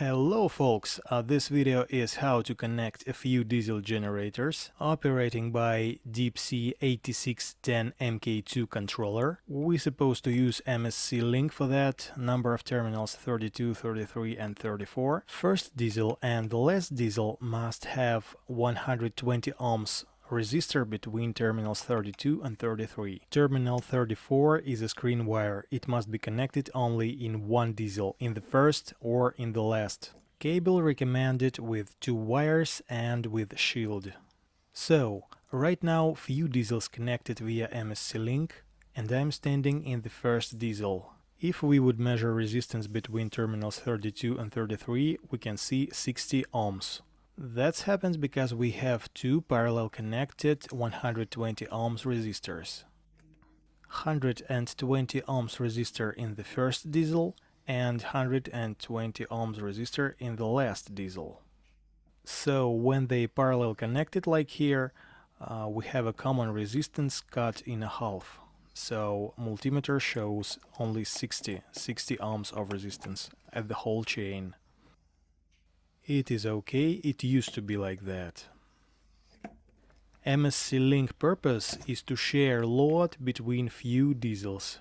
Hello folks, this video is how to connect a few diesel generators operating by DSE 8610 MKII controller. We're supposed to use MSC link for that, number of terminals 32, 33 and 34. First diesel and the last diesel must have 120 ohms resistor between terminals 32 and 33. Terminal 34 is a screen wire. It must be connected only in one diesel, in the first or in the last. Cable recommended with 2 wires and with shield. So, right now few diesels connected via MSC link, and I'm standing in the first diesel. If we would measure resistance between terminals 32 and 33, we can see 60 ohms. That happens because we have 2 parallel connected 120 ohms resistors. 120 ohms resistor in the first diesel and 120 ohms resistor in the last diesel. So when they parallel connected like here, we have a common resistance cut in half. So multimeter shows only 60 ohms of resistance at the whole chain. It is okay, it used to be like that. MSC link purpose is to share load between few diesels.